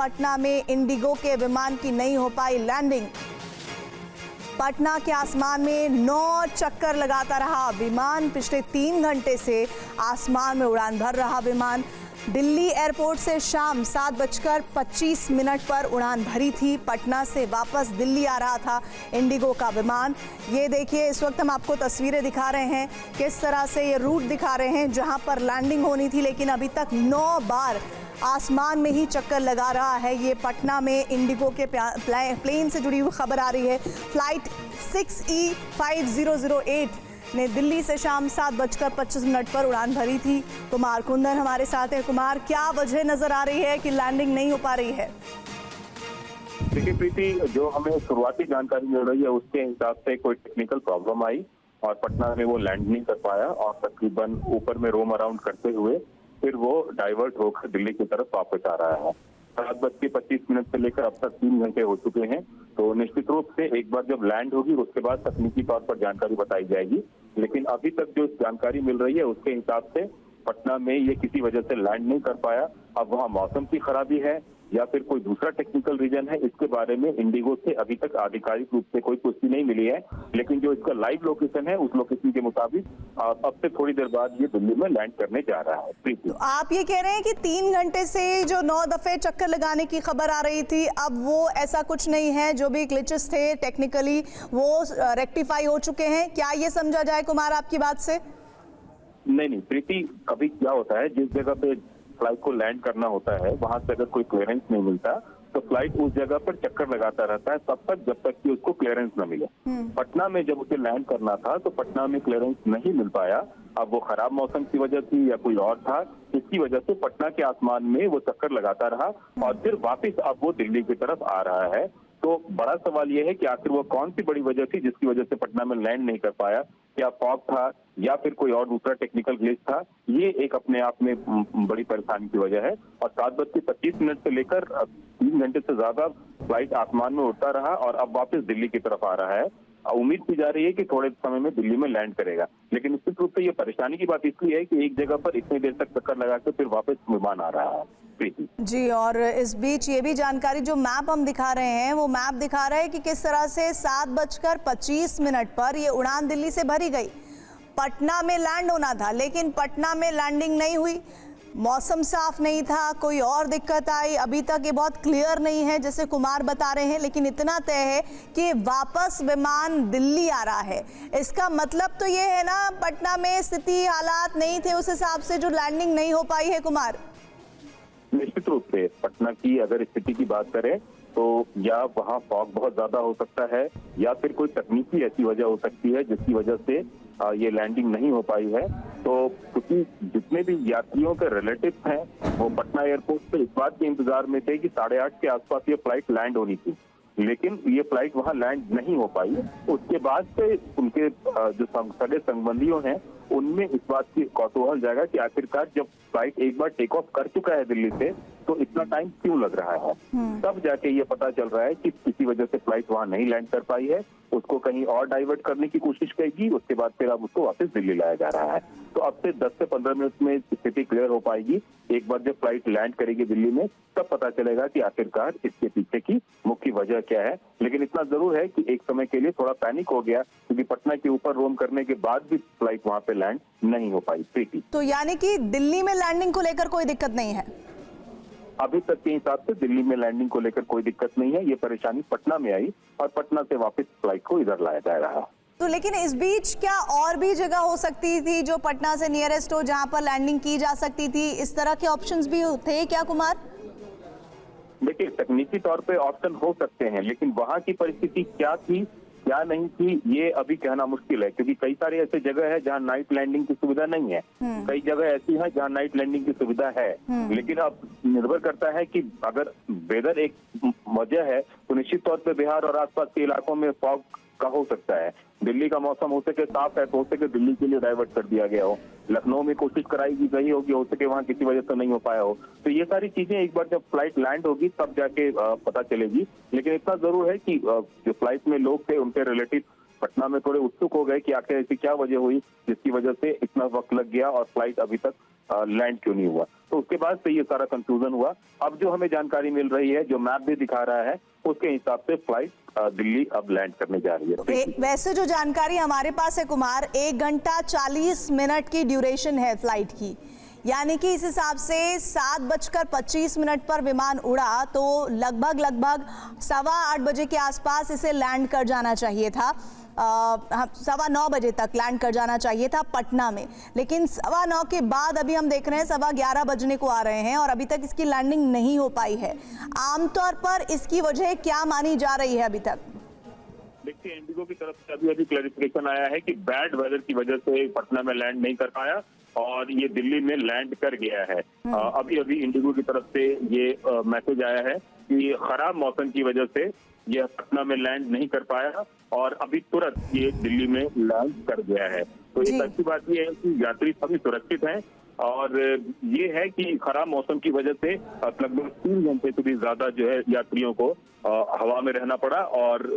पटना में इंडिगो के विमान की नहीं हो पाई लैंडिंग। पटना के आसमान में 9 चक्कर लगाता रहा विमान। पिछले 3 घंटे से आसमान में उड़ान भर रहा विमान। दिल्ली एयरपोर्ट से शाम 7:25 पर उड़ान भरी थी। पटना से वापस दिल्ली आ रहा था इंडिगो का विमान। ये देखिए, इस वक्त हम आपको तस्वीरें दिखा रहे हैं किस तरह से ये रूट दिखा रहे हैं जहां पर लैंडिंग होनी थी, लेकिन अभी तक 9 बार आसमान में ही चक्कर लगा रहा है। ये पटना में इंडिगो के प्लेन से जुड़ी हुई खबर आ रही है। फ्लाइट 6E5008 ने दिल्ली से शाम 7:25 पर उड़ान भरी थी। कुमार कुंदन हमारे साथ हैं। कुमार, क्या वजह नजर आ रही है कि लैंडिंग नहीं हो पा रही है? देखिए प्रीति, जो हमें शुरुआती जानकारी मिल रही है उसके हिसाब से कोई टेक्निकल प्रॉब्लम आई और पटना में वो लैंड नहीं कर पाया और तकरीबन ऊपर में रोम अराउंड करते हुए फिर वो डाइवर्ट होकर दिल्ली की तरफ वापस आ रहा है। 7:25 से लेकर अब तक 3 घंटे हो चुके हैं। तो निश्चित रूप से एक बार जब लैंड होगी उसके बाद तकनीकी तौर पर जानकारी बताई जाएगी, लेकिन अभी तक जो जानकारी मिल रही है उसके हिसाब से पटना में ये किसी वजह से लैंड नहीं कर पाया। अब वहाँ मौसम की खराबी है या फिर कोई दूसरा टेक्निकल रीजन है, इसके बारे में इंडिगो से अभी तक आधिकारिक रूप से कोई पुष्टि नहीं मिली है। लेकिन जो इसका लाइव लोकेशन है उस लोकेशन के मुताबिक अब से थोड़ी देर बाद ये दिल्ली में लैंड करने जा रहा है। तो आप ये कह रहे हैं कि 3 घंटे से जो 9 दफे चक्कर लगाने की खबर आ रही थी, अब वो ऐसा कुछ नहीं है, जो भी ग्लिचेस थे टेक्निकली वो रेक्टिफाई हो चुके हैं, क्या ये समझा जाए कुमार आपकी बात से? नहीं प्रीति, कभी क्या होता है, जिस जगह पे फ्लाइट को लैंड करना होता है वहां से अगर कोई क्लियरेंस नहीं मिलता तो फ्लाइट उस जगह पर चक्कर लगाता रहता है तब तक जब तक कि उसको क्लियरेंस न मिले। पटना में जब उसे लैंड करना था तो पटना में क्लियरेंस नहीं मिल पाया। अब वो खराब मौसम की वजह थी या कोई और था, इसकी वजह से पटना के आसमान में वो चक्कर लगाता रहा और फिर वापिस अब वो दिल्ली की तरफ आ रहा है। तो बड़ा सवाल ये है कि आखिर वो कौन सी बड़ी वजह थी जिसकी वजह से पटना में लैंड नहीं कर पाया? क्या फॉग था या फिर कोई और दूसरा टेक्निकल ग्लिच था? ये एक अपने आप में बड़ी परेशानी की वजह है। और 7:25 से लेकर 3 घंटे से ज्यादा फ्लाइट आसमान में उड़ता रहा और अब वापस दिल्ली की तरफ आ रहा है। उम्मीद की जा रही है कि थोड़े समय में दिल्ली में लैंड करेगा, लेकिन निश्चित रूप से ये परेशानी की बात इसलिए है कि एक जगह पर इतनी देर तक चक्कर लगा के फिर वापस विमान आ रहा है। जी, और इस बीच ये भी जानकारी, जो मैप हम दिखा रहे हैं वो मैप दिखा रहा है कि किस तरह से 7:25 पर ये उड़ान दिल्ली से भरी गई। पटना में लैंड होना था लेकिन पटना में लैंडिंग नहीं हुई। मौसम साफ नहीं था, कोई और दिक्कत आई, अभी तक ये बहुत क्लियर नहीं है जैसे कुमार बता रहे हैं, लेकिन इतना तय है कि वापस विमान दिल्ली आ रहा है। इसका मतलब तो ये है ना, पटना में स्थिति हालात नहीं थे उस हिसाब से जो लैंडिंग नहीं हो पाई है कुमार। निश्चित रूप से पटना की अगर स्थिति की बात करें तो या वहाँ फॉग बहुत ज्यादा हो सकता है या फिर कोई तकनीकी ऐसी वजह हो सकती है जिसकी वजह से ये लैंडिंग नहीं हो पाई है। तो क्योंकि जितने भी यात्रियों के रिलेटिव्स हैं वो पटना एयरपोर्ट पे इस बात के इंतजार में थे कि 8:30 के आसपास ये फ्लाइट लैंड होनी थी, लेकिन ये फ्लाइट वहाँ लैंड नहीं हो पाई। उसके बाद से उनके जो सगे संबंधियों हैं उनमें इस बात की कौतूहल जाएगा कि आखिरकार जब फ्लाइट एक बार टेक ऑफ कर चुका है दिल्ली से तो इतना टाइम क्यों लग रहा है। तब जाके ये पता चल रहा है कि किसी वजह से फ्लाइट वहां नहीं लैंड कर पाई है, उसको कहीं और डाइवर्ट करने की कोशिश करेगी, उसके बाद फिर अब उसको वापस दिल्ली लाया जा रहा है। तो अब से 10 से 15 मिनट में स्थिति क्लियर हो पाएगी। एक बार जब फ्लाइट लैंड करेगी दिल्ली में तब पता चलेगा कि आखिरकार इसके पीछे की मुख्य वजह क्या है। लेकिन इतना जरूर है कि एक समय के लिए थोड़ा पैनिक हो गया क्योंकि पटना के ऊपर रोम करने के बाद भी फ्लाइट वहां पे लैंड नहीं हो पाई। प्रीति, तो यानी कि दिल्ली में लैंडिंग को लेकर कोई दिक्कत नहीं है? अभी तक के हिसाब से दिल्ली में लैंडिंग को लेकर कोई दिक्कत नहीं है। ये परेशानी पटना में आई और पटना से वापस फ्लाइट को इधर लाया जा रहा है। तो लेकिन इस बीच क्या और भी जगह हो सकती थी जो पटना से नियरेस्ट हो जहां पर लैंडिंग की जा सकती थी? इस तरह के ऑप्शंस भी थे क्या कुमार? देखिए, तकनीकी तौर पे ऑप्शन हो सकते हैं, लेकिन वहां की परिस्थिति क्या थी क्या नहीं थी ये अभी कहना मुश्किल है क्योंकि कई सारी ऐसे जगह है जहां नाइट लैंडिंग की सुविधा नहीं है, कई जगह ऐसी है जहां नाइट लैंडिंग की सुविधा है। लेकिन अब निर्भर करता है कि अगर वेदर एक वजह है तो निश्चित तौर पे बिहार और आसपास के इलाकों में फॉग का हो सकता है। दिल्ली का मौसम हो सके साफ है तो हो सके दिल्ली के लिए डाइवर्ट कर दिया गया हो। लखनऊ में कोशिश कराई गई होगी, हो सके वहां किसी वजह से नहीं हो पाया हो। तो ये सारी चीजें एक बार जब फ्लाइट लैंड होगी तब जाके पता चलेगी। लेकिन इतना जरूर है कि जो फ्लाइट में लोग थे उनके रिलेटिव पटना में थोड़े उत्सुक हो गए कि आखिर ऐसी क्या वजह हुई जिसकी वजह से इतना वक्त लग गया और फ्लाइट अभी तक लैंड क्यों नहीं हुआ। तो उसके बाद से ये सारा कंफ्यूजन हुआ। अब जो हमें जानकारी मिल रही है, जो मैप भी दिखा रहा है, उसके हिसाब से फ्लाइट दिल्ली अब लैंड करने जा रही है। वैसे जो जानकारी हमारे पास है कुमार, 1 घंटा 40 मिनट की ड्यूरेशन है फ्लाइट की, यानी कि इस हिसाब से 7:25 पर विमान उड़ा तो लगभग 8:15 बजे के आसपास इसे लैंड कर जाना चाहिए था। 9:15 बजे तक लैंड कर जाना चाहिए था पटना में, लेकिन 9:15 के बाद अभी हम देख रहे हैं 11:15 बजने को आ रहे हैं और अभी तक इसकी लैंडिंग नहीं हो पाई है। आमतौर पर इसकी वजह क्या मानी जा रही है अभी तक? देखिए, इंडिगो की तरफ से अभी क्लैरिफिकेशन आया है कि बैड वेदर की वजह से पटना में लैंड नहीं कर पाया और ये दिल्ली में लैंड कर गया है। अभी इंडिगो की तरफ से ये मैसेज आया है कि खराब मौसम की वजह से यह पटना में लैंड नहीं कर पाया और अभी तुरंत ये दिल्ली में लैंड कर गया है। तो एक अच्छी बात ये है कि यात्री सभी सुरक्षित हैं और ये है कि खराब मौसम की वजह से लगभग 3 घंटे से भी ज्यादा जो है यात्रियों को हवा में रहना पड़ा और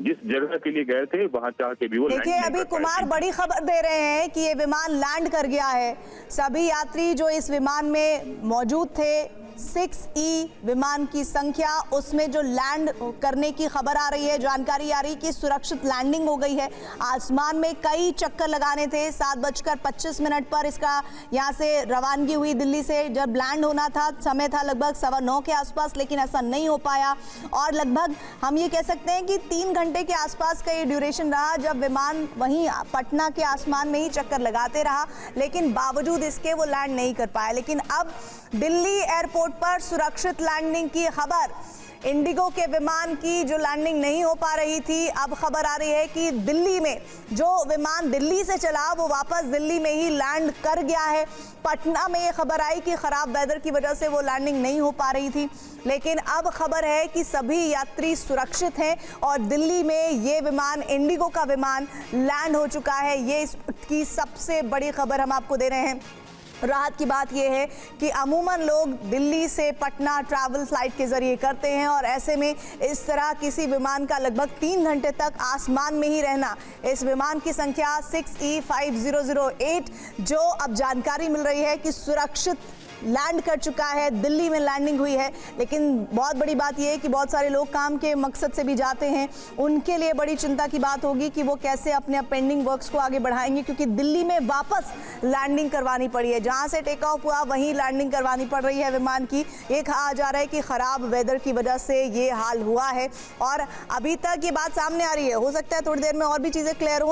जिस जगह के लिए गए थे वहां चाह के भी वो देखिए, अभी कुमार बड़ी खबर दे रहे हैं कि ये विमान लैंड कर गया है। सभी यात्री जो इस विमान में मौजूद थे, 6E विमान की संख्या, उसमें जो लैंड करने की खबर आ रही है, जानकारी आ रही है कि सुरक्षित लैंडिंग हो गई है। आसमान में कई चक्कर लगाने थे। 7:25 पर इसका यहाँ से रवानगी हुई दिल्ली से। जब लैंड होना था समय था लगभग 9:15 के आसपास, लेकिन ऐसा नहीं हो पाया और लगभग हम ये कह सकते हैं कि 3 घंटे के आसपास का ये ड्यूरेशन रहा जब विमान वहीं पटना के आसमान में ही चक्कर लगाते रहा, लेकिन बावजूद इसके वो लैंड नहीं कर पाया। लेकिन अब दिल्ली एयरपोर्ट पर सुरक्षित लैंडिंग की खबर, इंडिगो के विमान की जो लैंडिंग नहीं हो पा रही थी, अब खबर आ रही है कि दिल्ली में जो विमान दिल्ली से चला वो वापस दिल्ली में ही लैंड कर गया है। पटना में ये खबर आई कि खराब वेदर की वजह से वो लैंडिंग नहीं हो पा रही थी, लेकिन अब खबर है कि सभी यात्री सुरक्षित हैं और दिल्ली में ये विमान, इंडिगो का विमान लैंड हो चुका है। ये इसकी सबसे बड़ी खबर हम आपको दे रहे हैं। राहत की बात यह है कि अमूमन लोग दिल्ली से पटना ट्रैवल फ्लाइट के जरिए करते हैं और ऐसे में इस तरह किसी विमान का लगभग 3 घंटे तक आसमान में ही रहना, इस विमान की संख्या 6E5008 जो अब जानकारी मिल रही है कि सुरक्षित लैंड कर चुका है, दिल्ली में लैंडिंग हुई है। लेकिन बहुत बड़ी बात यह है कि बहुत सारे लोग काम के मकसद से भी जाते हैं, उनके लिए बड़ी चिंता की बात होगी कि वो कैसे अपने पेंडिंग वर्क्स को आगे बढ़ाएंगे, क्योंकि दिल्ली में वापस लैंडिंग करवानी पड़ी है। जहां से टेक ऑफ हुआ वहीं लैंडिंग करवानी पड़ रही है विमान की। ये कहा जा रहा है कि खराब वेदर की वजह से ये हाल हुआ है और अभी तक ये बात सामने आ रही है। हो सकता है थोड़ी देर में और भी चीजें क्लियर हो।